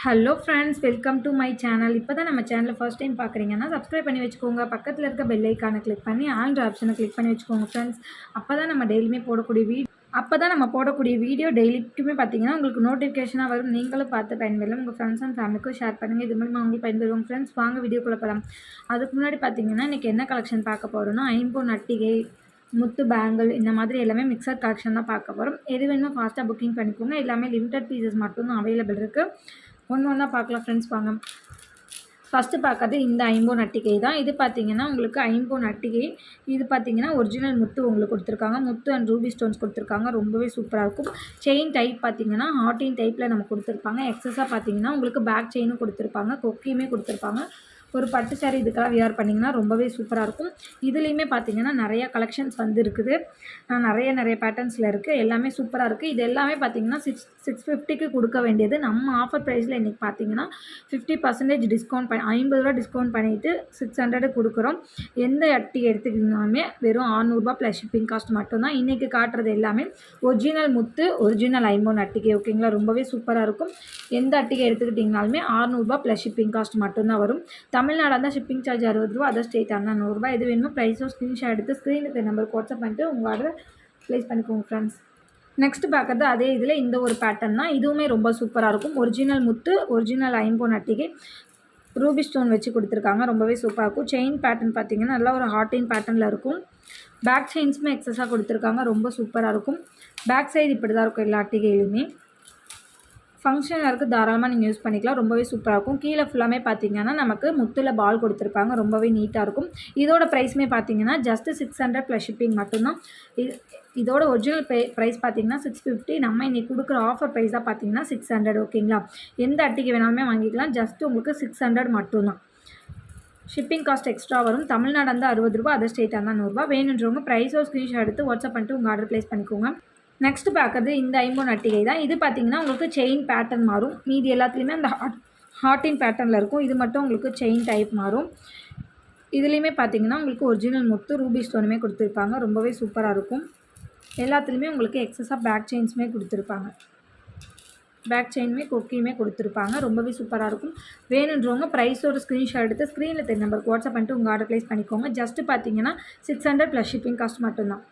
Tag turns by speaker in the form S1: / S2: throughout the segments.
S1: Hello friends, welcome to my channel. இப்போ தான் நம்ம சேனலில் ஃபர்ஸ்ட் டைம் பார்க்குறீங்கன்னா சப்ஸ்கிரைப் பண்ணி வச்சுக்கோங்க. பக்கத்தில் இருக்க பெல் ஐக்கானை கிளிக் பண்ணி ஆல்ன்ற ஆப்ஷனை கிளிக் பண்ணி வச்சுக்கோங்க ஃப்ரெண்ட்ஸ். அப்போ தான் நம்ம போடக்கூடிய வீடியோ டெய்லிக்குமே பார்த்தீங்கன்னா உங்களுக்கு நோட்டிஃபிகேஷனாக வரும். நீங்களும் பார்த்து பயன்பெறலாம். உங்கள் ஃப்ரெண்ட்ஸ் அண்ட் ஃபேமிலிக்கும் ஷேர் பண்ணுங்கள். இது மூலமாக அவங்களுக்கு பயன்பெறுவோம் ஃப்ரெண்ட்ஸ். வாங்க வீடியோக்குள்ளே போகலாம். அதுக்கு முன்னாடி பார்த்தீங்கன்னா இன்றைக்கி என்ன கலெக்ஷன் பார்க்க போகிறோன்னா ஐம்பொன் நட்டிகை, முத்து பேங்கிள், இந்த மாதிரி எல்லாமே மிக்சர் கலெக்ஷன் தான் பார்க்க போகிறோம். எது வேணுமோ ஃபாஸ்ட்டாக புக்கிங் பண்ணிக்கோங்க. எல்லாமே லிமிடெட் பீசஸ் மட்டும்தான் அவைலபிள் இருக்குது. ஒன்று ஒன்றா பார்க்கலாம் ஃப்ரெண்ட்ஸ். வாங்க. ஃபஸ்ட்டு பார்க்கறது இந்த ஐம்பொன் நட்டிகை தான். இது பார்த்திங்கன்னா உங்களுக்கு ஐம்பொன் நட்டிகை. இது பார்த்திங்கன்னா ஒரிஜினல் முத்து உங்களுக்கு கொடுத்துருக்காங்க. முத்து அண்ட் ரூபி ஸ்டோன்ஸ் கொடுத்துருக்காங்க. ரொம்பவே சூப்பராக இருக்கும். செயின் டைப் பார்த்திங்கன்னா ஹார்டின் டைப்பில் நம்ம கொடுத்துருப்பாங்க. எக்ஸஸாக பார்த்திங்கன்னா உங்களுக்கு பேக் செயினும் கொடுத்துருப்பாங்க. கொக்கியுமே கொடுத்துருப்பாங்க. ஒரு பட்டு சாரி இதுக்கெல்லாம் வியர் பண்ணிங்கன்னா ரொம்பவே சூப்பராக இருக்கும். இதுலேயுமே பார்த்திங்கன்னா நிறைய கலெக்ஷன்ஸ் வந்து இருக்குது. நிறைய பேட்டர்ன்ஸில் இருக்குது. எல்லாமே சூப்பராக இருக்குது. இது எல்லாமே பார்த்திங்கன்னா 650க்கு கொடுக்க வேண்டியது நம்ம ஆஃபர் ப்ரைஸில் இன்றைக்கி பார்த்திங்கன்னா 50% டிஸ்கவுண்ட் பண்ணி 50 ரூபா டிஸ்கவுண்ட் பண்ணிவிட்டு 600 கொடுக்குறோம். எந்த அட்டிகை எடுத்துக்கிட்டாலுமே வெறும் 600 ரூபா ப்ளஸ் ஷிப்பிங் காஸ்ட் மட்டும்தான். இன்றைக்கி காட்டுறது எல்லாமே ஒரிஜினல் முத்து, ஒரிஜினல் ஐம்பொன் அட்டிகை. ஓகேங்களா, ரொம்பவே சூப்பராக இருக்கும். எந்த அட்டிகை எடுத்துக்கிட்டிங்கனாலுமே 600 ரூபா ப்ளஸ் ஷிப்பிங் காஸ்ட் மட்டும்தான் வரும். தமிழ்நாடு இருந்தால் ஷிப்பிங் சார்ஜ் 60 ரூபா, அதர் ஸ்டேட் ஆனால் 100 ரூபா. எது வேணுமோ ப்ரைஸும் ஸ்க்ரீன்ஷாட் எடுத்து ஸ்க்ரீனுக்கு நம்பருக்கு வாட்ஸ்அப் பண்ணிட்டு உங்கள் ஆர்டர் ப்ளேஸ் பண்ணிக்கோங்க ஃப்ரெண்ட்ஸ். நெக்ஸ்ட் பார்க்குறது அதே இதில் இந்த ஒரு பேட்டர்ன் தான். இதுவுமே ரொம்ப சூப்பராக இருக்கும். ஒரிஜினல் முத்து, ஒரிஜினல் ஐம்பொன் அட்டிகை, ரூபி ஸ்டோன் வச்சு கொடுத்துருக்காங்க. ரொம்பவே சூப்பராக இருக்கும். செயின் பேட்டர்ன் பார்த்திங்கன்னா நல்லா ஒரு ஹார்டின் பேட்டர்னில் இருக்கும். பேக் செயின்ஸுமே எக்ஸஸாக கொடுத்துருக்காங்க. ரொம்ப சூப்பராக இருக்கும். பேக் சைடு இப்படி தான் இருக்கும் எல்லா அட்டிகையிலுமே. ஃபங்க்ஷன் இருக்குது, தாராளமாக நீங்கள் யூஸ் பண்ணிக்கலாம். ரொம்பவே சூப்பராக இருக்கும். கீழே ஃபுல்லாமே பார்த்தீங்கன்னா நமக்கு முத்தில் பால் கொடுத்துருப்பாங்க. ரொம்பவே நீட்டாக இருக்கும். இதோட ப்ரைஸுமே பார்த்தீங்கன்னா ஜஸ்ட்டு 600 ப்ளஸ் ஷிப்பிங் மட்டும்தான். இதோட ஒரிஜினல் ப்ரைஸ் பார்த்தீங்கன்னா 650. நம்ம இன்றைக்கி கொடுக்குற ஆஃபர் ப்ரைஸாக பார்த்தீங்கன்னா 600. ஓகேங்களா, எந்த அட்டிகை வேணாலுமே வாங்கிக்கலாம். ஜஸ்ட்டு உங்களுக்கு 600 மட்டும்தான். ஷிப்பிங் காஸ்ட் எக்ஸ்ட்ரா வரும். தமிழ்நாடு இருந்தால் 60 ரூபா, அதர் ஸ்டேட் இருந்தால் 100 ரூபா. வேணுன்றவங்க ப்ரைஸோ ஸ்க்ரீன்ஷாட் எடுத்து வாட்ஸ்அப் பண்ணிட்டு உங்கள் ஆர்டர் ப்ளேஸ் பண்ணிக்கோங்க. நெக்ஸ்ட் பார்க்குறது இந்த ஐம்பொன் அட்டிகை தான். இது பார்த்திங்கன்னா உங்களுக்கு செயின் பேட்டர்ன் மாறும். மீதி எல்லாத்துலேயுமே அந்த ஹார்டின் பேட்டர்னில் இருக்கும். இது மட்டும் உங்களுக்கு செயின் டைப் மாறும். இதுலேயுமே பார்த்திங்கன்னா உங்களுக்கு ஒரிஜினல் முத்து, ரூபி ஸ்டோனுமே கொடுத்துருப்பாங்க. ரொம்பவே சூப்பராக இருக்கும். எல்லாத்துலேயுமே உங்களுக்கு எக்ஸஸாக பேக் செயின்ஸுமே கொடுத்துருப்பாங்க. பேக் செயினுமே கொக்கியுமே கொடுத்துருப்பாங்க. ரொம்பவே சூப்பராக இருக்கும். வேணுன்றவங்க ப்ரைஸோட ஸ்க்ரீன்ஷாட் எடுத்து ஸ்க்ரீனில் தெரிய நம்பருக்கு வாட்ஸ்அப் பண்ணிட்டு உங்கள் ஆர்டர் ப்ளேஸ் பண்ணிக்கோங்க. ஜஸ்ட்டு பார்த்தீங்கன்னா 600 ப்ளஸ் ஷிப்பிங் காஸ்ட் மட்டும்தான்.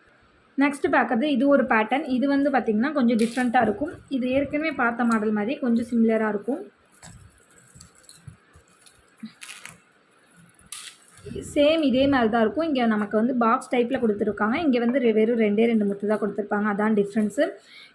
S1: நெக்ஸ்ட்டு பார்க்குறது இது ஒரு பேட்டர்ன். இது வந்து பார்த்திங்கன்னா கொஞ்சம் டிஃப்ரெண்ட்டாக இருக்கும். இது ஏற்கனவே பார்த்த மாடல் மாதிரி கொஞ்சம் சிமிலராக இருக்கும். சேம் இதே மாதிரி தான் இருக்கும். இங்கே நமக்கு வந்து பாக்ஸ் டைப்பில் கொடுத்துருக்காங்க. இங்கே வந்து வெறும் 2 முத்து தான் கொடுத்துருப்பாங்க. அதான் டிஃப்ரென்ஸு.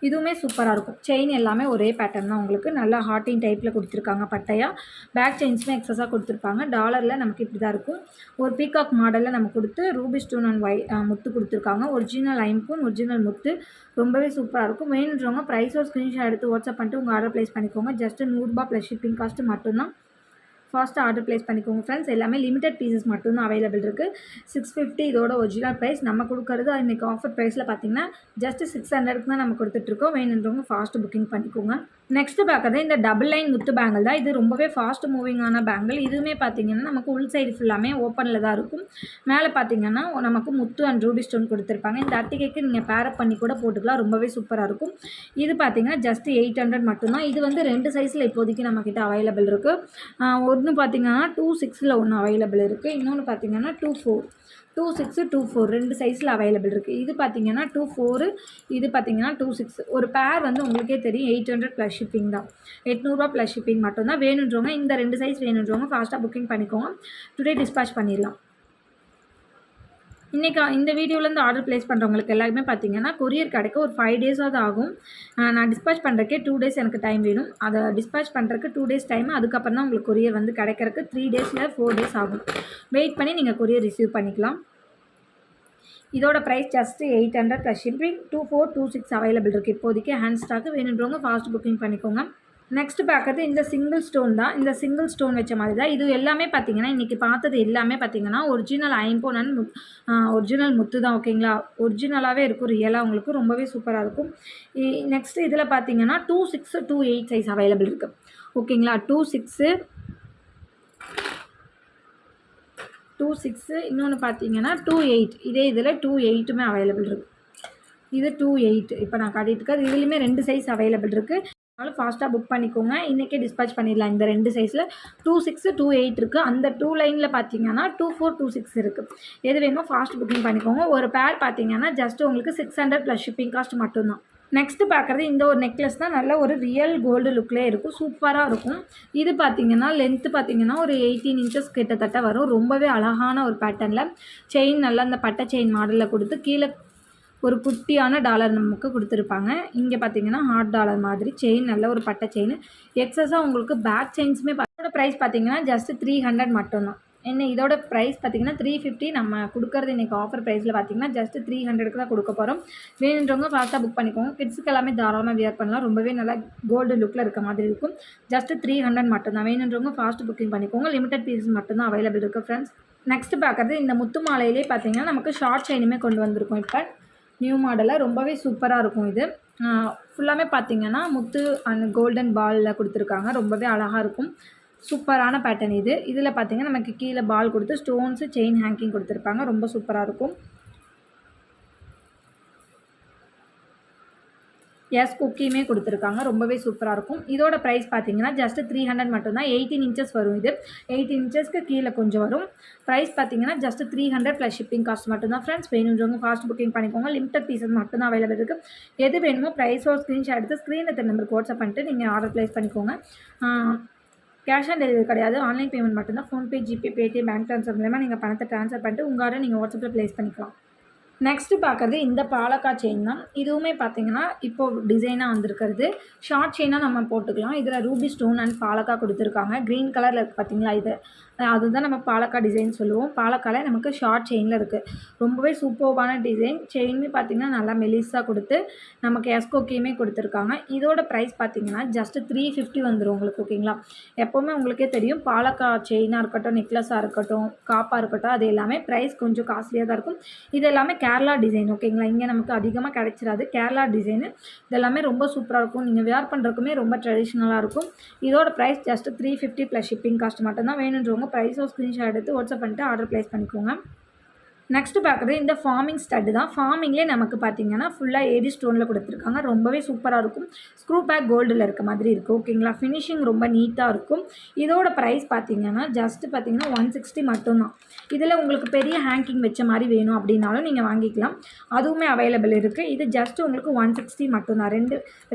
S1: இதுவுமே சூப்பராக இருக்கும். செயின் எல்லாமே ஒரே பேட்டர்ன் தான். உங்களுக்கு நல்லா ஹார்டின் டைப்பில் கொடுத்துருக்காங்க பட்டையாக. பேக் செயின்ஸுமே எக்ஸஸாக கொடுத்துருப்பாங்க. டாலரில் நமக்கு இப்படி தான் இருக்கும். ஒரு பீகாக் மாடலில் நம்ம கொடுத்து ரூபி ஸ்டோன் அண்ட் முத்து கொடுத்துருக்காங்க. ஒரிஜினல் ஐம்பொன், ஒரிஜினல் முத்து. ரொம்பவே சூப்பராக இருக்கும். வேணுன்றவங்க ப்ரைஸோட ஸ்க்ரீன்ஷாட் எடுத்து வாட்ஸ்அப் பண்ணிட்டு உங்கள் ஆர்டர் ப்ளேஸ் பண்ணிக்கோங்க. ஜஸ்ட்டு 100 ரூபா ப்ளஸ் ஷிப்பிங் காஸ்ட்டு மட்டும்தான். ஃபாஸ்ட்டாக ஆர்டர் ப்ளேஸ் பண்ணிக்கோங்க ஃப்ரெண்ட்ஸ். எல்லாமே லிமிடெட் பீசஸ் மட்டும்தான் அவைலபிள் இருக்குது. 650 இதோட ஒரிஜினல் ப்ரைஸ். நம்ம கொடுக்குறது இன்றைக்கி ஆஃபர் ப்ரைஸில் பார்த்திங்கன்னா ஜஸ்ட்டு 600க்கு தான் நம்ம கொடுத்துட்ருக்கோம். வேணுன்றவங்க ஃபாஸ்ட்டு புக்கிங் பண்ணிக்கோங்க. நெக்ஸ்ட்டு பார்க்குறது இந்த டபுள் லைன் முத்து பேங்கிள் தான். இது ரொம்பவே ஃபாஸ்ட் மூவிங்கான பேங்கிள். இதுவுமே பார்த்திங்கன்னா நமக்கு உள் சைடு ஃபுல்லாமே ஓப்பனில் தான் இருக்கும். மேலே பார்த்திங்கன்னா நமக்கு முத்து அண்ட் ரூபி ஸ்டோன் கொடுத்துருப்பாங்க. இந்த அட்டிகைக்கு நீங்கள் பேரப் பண்ணி கூட போட்டுக்கலாம். ரொம்பவே சூப்பராக இருக்கும். இது பார்த்திங்கன்னா ஜஸ்ட்டு 800 மட்டும்தான். இது வந்து 2 சைஸில் இப்போதைக்கு நம்மக்கிட்ட அவைலபிள் இருக்குது. ஒன்று பார்த்திங்கன்னா 2.6 ஒன்று அவைலபிள் இருக்குது. இன்னொன்று பார்த்திங்கன்னா 2.4, 2.6, 2.4 2 சைஸில் அவைலபிள் இருக்குது. இது பார்த்திங்கன்னா 2.4, இது பார்த்திங்கன்னா 2.6. ஒரு பேர் வந்து உங்களுக்கே தெரியும் 800 ப்ளஸ் ஷிப்பிங் தான். 800 ரூபா ப்ளஸ் ஷிப்பிங் மட்டும்தான். வேணுன்றவங்க இந்த 2 சைஸ் வேணுன்றவங்க ஃபாஸ்ட்டாக புக்கிங் பண்ணிக்கோங்க. டுடே டிஸ்பேச் பண்ணிடலாம். இன்றைக்கி இந்த வீடியோலேருந்து ஆர்டர் ப்ளேஸ் பண்ணுறவங்களுக்கு எல்லாருமே பார்த்திங்கன்னா கொரியர் கிடைக்க ஒரு 5 டேஸாவது ஆகும். நான் டிஸ்பேச் பண்ணுறக்கே 2 டேஸ் எனக்கு டைம் வேணும். அதை டிஸ்பேச் பண்ணுறதுக்கு 2 டேஸ் டைம். அதுக்கப்புறம் தான் உங்களுக்கு கொரியர் வந்து கிடைக்கிறதுக்கு 3 டேஸில் 4 டேஸ் ஆகும். வெயிட் பண்ணி நீங்கள் கொரியர் ரிசீவ் பண்ணிக்கலாம். இதோட price just 800 plus shipping. 2.4, 2.6 available இருக்குது இப்போதைக்கு. Hand stock. வேணுன்றவங்க ஃபாஸ்ட் புக்கிங் பண்ணிக்கோங்க. நெக்ஸ்ட்டு பார்க்குறது இந்த சிங்கிள் ஸ்டோன் தான். இந்த சிங்கிள் ஸ்டோன் வச்ச மாதிரி தான். இது எல்லாமே பார்த்திங்கன்னா இன்றைக்கி பார்த்தது எல்லாமே பார்த்திங்கன்னா ஒரிஜினல் ஐம்பொன் அண்ட் ஒரிஜினல் முத்து தான். ஓகேங்களா, ஒரிஜினலாகவே இருக்கும். ரியலாக உங்களுக்கு ரொம்பவே சூப்பராக இருக்கும். நெக்ஸ்ட்டு இதில் பார்த்திங்கன்னா 2.6, 2.8 சைஸ் அவைலபிள் இருக்குது. ஓகேங்களா, 2.6, 2.6 இன்னொன்று பார்த்திங்கன்னா 2.8. இதே இதில் 2.8மே அவைலபிள் இருக்குது. இது 2.8 இப்போ நான் காட்டிகிட்டு இருக்கேன். இதுலேயுமே 2 சைஸ் அவைலபிள் இருக்குது. ஃபாஸ்ட்டாக புக் பண்ணிக்கோங்க. இன்றைக்கே டிஸ்பேச் பண்ணிடலாம். இந்த 2 சைஸில் 26, 28 இருக்குது. அந்த 2 லைனில் பார்த்தீங்கன்னா 24, 26 இருக்குது. எது வேணுமோ ஃபாஸ்ட் புக்கிங் பண்ணிக்கோங்க. ஒரு பேர் பார்த்தீங்கன்னா ஜஸ்ட் உங்களுக்கு 600 ப்ளஸ் ஷிப்பிங் காஸ்ட் மட்டும்தான். நெக்ஸ்ட்டு பார்க்குறது இந்த ஒரு நெக்லஸ் தான். நல்ல ஒரு ரியல் கோல்டு லுக்லேயே இருக்கும். சூப்பராக இருக்கும். இது பார்த்தீங்கன்னா லென்த்து பார்த்தீங்கன்னா ஒரு 18 இன்ச்சஸ் கிட்டத்தட்ட வரும். ரொம்பவே அழகான ஒரு பேட்டர்னில் செயின் நல்லா அந்த பட்டை செயின் மாடலில் கொடுத்து கீழே ஒரு குட்டியான டாலர் நமக்கு கொடுத்துருப்பாங்க. இங்கே பார்த்தீங்கன்னா ஹாட் டாலர் மாதிரி செயின் நல்ல ஒரு பட்டை செயின். எக்ஸஸாக உங்களுக்கு பேக் செயின்ஸுமே இதோட ப்ரைஸ் பார்த்தீங்கன்னா ஜஸ்ட் 300 மட்டும்தான். என்ன இதோட ப்ரைஸ் பார்த்தீங்கன்னா 350. நம்ம கொடுக்குறது இன்றைக்கி ஆஃபர் ப்ரைஸில் பார்த்தீங்கன்னா ஜஸ்ட் 300க்கு தான் கொடுக்க போகிறோம். வேணுன்றவங்க ஃபாஸ்ட்டாக புக் பண்ணிக்கோங்க. கிட்ஸுக்கு எல்லாமே தாராளமாக வியர் பண்ணலாம். ரொம்பவே நல்லா கோல்டு லுக்கில் இருக்க மாதிரி இருக்கும். ஜஸ்ட் 300 மட்டும்தான். வேணுன்றவங்க ஃபாஸ்ட் புக்கிங் பண்ணிக்கோங்க. லிமிடெட் பீஸஸ் மட்டும்தான் அவைலபிள் இருக்குது ஃப்ரெண்ட்ஸ். நெக்ஸ்ட்டு பார்க்குறது இந்த முத்து மாலையிலே பார்த்தீங்கன்னா நமக்கு ஷார்ட் செயினுமே கொண்டு வந்திருக்கும். இப்போ நியூ மாடலில் ரொம்பவே சூப்பராக இருக்கும். இது ஃபுல்லாமே பார்த்தீங்கன்னா முத்து அண்ட் கோல்டன் பாலில் கொடுத்துருக்காங்க. ரொம்பவே அழகாக இருக்கும். சூப்பரான பேட்டர்ன் இது. இதில் பார்த்தீங்கன்னா நமக்கு கீழே பால் கொடுத்து ஸ்டோன்ஸு செயின் ஹேங்கிங் கொடுத்துருப்பாங்க. ரொம்ப சூப்பராக இருக்கும். எஸ் குக்கியுமே கொடுத்துருக்காங்க. ரொம்பவே சூப்பராக இருக்கும். இதோட ப்ரைஸ் பார்த்தீங்கன்னா ஜஸ்ட் 300 மட்டும்தான். 18 இன்ச்சஸ் வரும். இது 18 இன்ச்சஸ்க்கு கீழே கொஞ்சம் வரும். ப்ரைஸ் பார்த்தீங்கன்னா ஜஸ்ட் 300 ப்ளஸ் ஷிப்பிங் காஸ்ட் மட்டும்தான் ஃப்ரெண்ட்ஸ். வேணுன்றவங்க ஃபாஸ்ட் புக்கிங் பண்ணிக்கோங்க. லிமிடெட் பீசஸ் மட்டும்தான் அவைலபிள் இருக்குது. எது வேணுமோ ப்ரைஸோ ஸ்க்ரீன்ஷாட் எடுத்து ஸ்க்ரீனில் தெரிய நம்பருக்கு வாட்ஸ்அப் பண்ணிட்டு நீங்கள் ஆர்டர் ப்ளேஸ் பண்ணிக்கோங்க. கேஷ் ஆன் டெலிவரி கிடையாது. ஆன்லைன் பேமெண்ட் மட்டும்தான். PhonePe, GPay, Paytm, bank transfer மூலமாக நீங்கள் பணத்தை ட்ரான்ஸ்ஃபர் பண்ணிட்டு உங்கள் ஆர்டர் நீங்கள் வாட்ஸ்அப்பில் ப்ளேஸ் பண்ணிக்கலாம். நெக்ஸ்ட்டு பார்க்குறது இந்த பாலக்கா செயின் தான். இதுவுமே பார்த்தீங்கன்னா இப்போது டிசைனாக வந்திருக்கிறது. ஷார்ட் செயினாக நம்ம போட்டுக்கலாம். இதில் ரூபி ஸ்டோன் அண்ட் பாலக்கா கொடுத்துருக்காங்க. க்ரீன் கலரில் இருக்குது பார்த்தீங்களா, இது அதுதான் நம்ம பாலக்கா டிசைன் சொல்லுவோம். பாலக்காவில் நமக்கு ஷார்ட் செயினில் இருக்குது. ரொம்பவே சூப்பர்பான டிசைன். செயினுமே பார்த்திங்கன்னா நல்லா மெலிஸாக கொடுத்து நமக்கு எஸ்கோக்கியுமே கொடுத்துருக்காங்க. இதோட ப்ரைஸ் பார்த்திங்கன்னா ஜஸ்ட் 350 வந்துடும் உங்களுக்கு. ஓகேங்களா, எப்போவுமே உங்களுக்கே தெரியும் பாலக்கா செயினாக இருக்கட்டும், நெக்லஸாக இருக்கட்டும், காப்பாக இருக்கட்டும், அது எல்லாமே ப்ரைஸ் கொஞ்சம் காஸ்ட்லியாக தான் இருக்கும். இது எல்லாமே கேரளா டிசைன். ஓகேங்களா, இங்கே நமக்கு அதிகமாக கிடைச்சிடாது. கேரளா டிசைனு இதெல்லாமே ரொம்ப சூப்பராக இருக்கும். நீங்கள் வேர் பண்ணுறதுக்குமே ரொம்ப ட்ரெடிஷ்னலாக இருக்கும். இதோட price just 350 plus shipping cost மட்டும்தான். வேணுன்றவங்க ப்ரைஸோ ஸ்க்ரீன்ஷாட் எடுத்து வாட்ஸ்அப் பண்ணிட்டு ஆர்டர் ப்ளேஸ் பண்ணிக்கோங்க. நெக்ஸ்ட்டு பார்க்குறது இந்த ஃபார்மிங் ஸ்டட்டு தான். ஃபார்மிங்லேயே நமக்கு பார்த்தீங்கன்னா ஃபுல்லாக ஏடி ஸ்டோனில் கொடுத்துருக்காங்க. ரொம்பவே சூப்பராக இருக்கும். ஸ்க்ரூ பேக் கோல்டில் இருக்க மாதிரி இருக்குது. ஓகேங்களா, ஃபினிஷிங் ரொம்ப நீட்டாக இருக்கும். இதோட ப்ரைஸ் பார்த்தீங்கன்னா ஜஸ்ட்டு பார்த்தீங்கன்னா 160 மட்டும்தான். இதில் உங்களுக்கு பெரிய ஹேங்கிங் வச்ச மாதிரி வேணும் அப்படின்னாலும் நீங்கள் வாங்கிக்கலாம். அதுவுமே அவைலபிள் இருக்குது. இது ஜஸ்ட்டு உங்களுக்கு 160 மட்டும்தான்.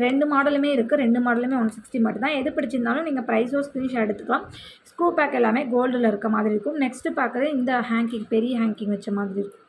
S1: ரெண்டு மாடலுமே இருக்குது. 2 மாடலுமே 160 மட்டும்தான். எது பிடிச்சிருந்தாலும் நீங்கள் ப்ரைஸோ ஸ்க்ரீன்ஷாட் எடுத்துக்கலாம். ஸ்க்ரூ பேக் எல்லாமே கோல்டில் இருக்க மாதிரி இருக்கும். நெக்ஸ்ட்டு பார்க்குறது இந்த ஹேங்கிங் பெரிய ஹேங்கிங் வச்ச மாதிரி இருக்கும்.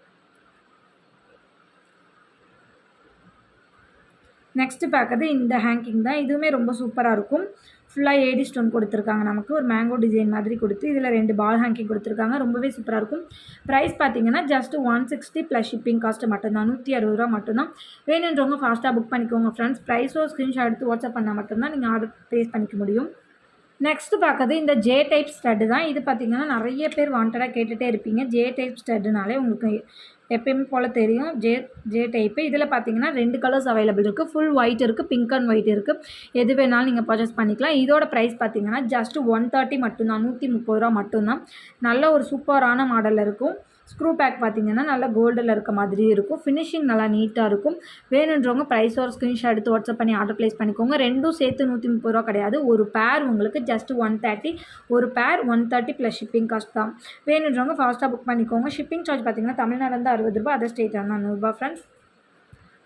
S1: நெக்ஸ்ட்டு பார்க்குறது இந்த ஹேங்கிங் தான். இதுவுமே ரொம்ப சூப்பராக இருக்கும். ஃபுல்லாக ஏடி ஸ்டோன் கொடுத்துருக்காங்க. நமக்கு ஒரு மேங்கோ டிசைன் மாதிரி கொடுத்து இதில் 2 பால் ஹேங்கிங் கொடுத்துருக்காங்க. ரொம்பவே சூப்பராக இருக்கும். ப்ரைஸ் பார்த்தீங்கன்னா ஜஸ்ட் 160 ப்ளஸ் ஷிப்பிங் காஸ்ட்டு மட்டும்தான். 160 மட்டும்தான். வேணுன்றவங்க ஃபாஸ்ட்டாக புக் பண்ணிக்கோங்க ஃப்ரெண்ட்ஸ். ப்ரைஸோ ஸ்க்ரீன்ஷாட் எடுத்து வாட்ஸ்அப் பண்ணால் மட்டும்தான் நீங்கள் ஆர்டர் ப்ளேஸ் பண்ணிக்க முடியும். நெக்ஸ்ட்டு பார்க்குறது இந்த ஜே டைப் ஸ்டட்டு தான். இது பார்த்திங்கன்னா நிறைய பேர் வாண்டடாக கேட்டுகிட்டே இருப்பீங்க. ஜே டைப் ஸ்டட்டுனாலே உங்களுக்கு எப்பயுமே போல் தெரியும். J type. இதில் பார்த்தீங்கன்னா 2 கலர்ஸ் அவைலபிள் இருக்குது. ஃபுல் ஒயிட் இருக்குது, பிங்க் அண்ட் ஒயிட் இருக்குது. எது வேணாலும் நீங்கள் பர்ச்சேஸ் பண்ணிக்கலாம். இதோட ப்ரைஸ் பார்த்தீங்கன்னா ஜஸ்ட் 130 மட்டும்தான். 130 மட்டும்தான். நல்ல ஒரு சூப்பரான மாடலில் இருக்கும். ஸ்க்ரூ பேக் பார்த்தீங்கன்னா நல்லா கோல்டில் இருக்க மாதிரி இருக்கும். ஃபினிஷிங் நல்லா நீட்டாக இருக்கும். வேணுன்றவங்க ப்ரைஸ் ஒரு ஸ்க்ரீன்ஷாட் எடுத்து வாட்ஸ்அப் பண்ணி ஆர்டர் ப்ளேஸ் பண்ணிக்கோங்க. ரெண்டும் சேர்த்து 130 கிடையாது. ஒரு பேர் உங்களுக்கு ஜஸ்ட் 130. ஒரு பேர் 130 ப்ளஸ் ஷிப்பிங் காஸ்ட் தான். வேணுன்றவங்க ஃபாஸ்ட்டாக புக் பண்ணிக்கோங்க. ஷிப்பிங் சார்ஜ் பார்த்தீங்கன்னா தமிழ்நாடு வந்து 60 ரூபா, அதர் ஸ்டேட் வந்து 100 ரூபா ஃப்ரெண்ட்ஸ்.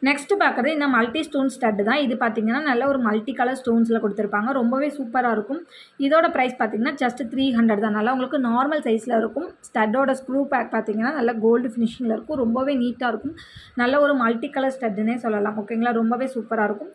S1: நெக்ஸ்ட்டு பார்க்குறது இந்த மல்டி ஸ்டோன் ஸ்டட்டு தான். இது பார்த்திங்கன்னா நல்ல ஒரு மல்டி கலர் ஸ்டோன்ஸில் கொடுத்துருப்பாங்க. ரொம்பவே சூப்பராக இருக்கும். இதோட ப்ரைஸ் பார்த்திங்கன்னா ஜஸ்ட் 300 தான். நல்லா உங்களுக்கு நார்மல் சைஸில் இருக்கும். ஸ்டட்டோட ஸ்க்ரூ பேக் பார்த்திங்கன்னா நல்ல கோல்டு ஃபினிஷிங்கில் இருக்கும். ரொம்பவே நீட்டாக இருக்கும். நல்ல ஒரு மல்டி கலர் ஸ்டட்டுன்னே சொல்லலாம். ஓகேங்களா, ரொம்பவே சூப்பராக இருக்கும்.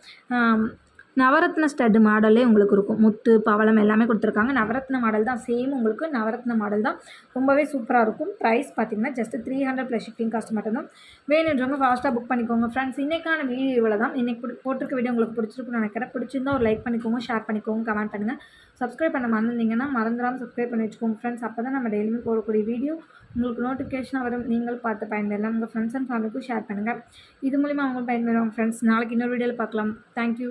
S1: நவரத்ன ஸ்டட்டு மாடலே உங்களுக்கு இருக்கும். முத்து, பவளம் எல்லாமே கொடுத்துருக்காங்க. நவரத்ன மாடல் தான். சேம் உங்களுக்கு நவரத்ன மாடல் தான். ரொம்பவே சூப்பராக இருக்கும். ப்ரைஸ் பார்த்திங்கன்னா ஜஸ்ட் 300 ப்ளஸ் ஷிப்பிங் காஸ்ட் மட்டும்தான். வேணுன்றவங்க ஃபாஸ்ட்டாக புக் பண்ணிக்கோங்க ஃப்ரெண்ட்ஸ். இன்றைக்கான வீடியோ இவ்வளோ தான். இன்றைக்கி போட்டிருக்க வீடியோ உங்களுக்கு பிடிச்சிருக்குன்னு நினைக்கிறேன். பிடிச்சிருந்தா ஒரு லைக் பண்ணிக்கோங்க, ஷேர் பண்ணிக்கோங்க, கமெண்ட் பண்ணுங்கள். சப்ஸ்கிரைப் பண்ண மறந்துருந்தீங்கன்னா மறந்துடாமல் சப்ஸ்கிரைப் பண்ணி வச்சுக்கோங்க ஃப்ரெண்ட்ஸ். அப்போ தான் நம்ம டெய்லியுமே போடக்கூடிய வீடியோ உங்களுக்கு நோட்டிஃபிகேஷனாக வரும். நீங்கள் பார்த்து பயன்பெறலாம். உங்கள் ஃப்ரெண்ட்ஸ் அண்ட் ஃபேமிலிக்கும் ஷேர் பண்ணுங்கள். இது மூலிமா அவங்க பயன்பெறுவாங்க ஃப்ரெண்ட்ஸ். நாளைக்கு இன்னொரு வீடியோவில் பார்க்கலாம். தேங்க்யூ.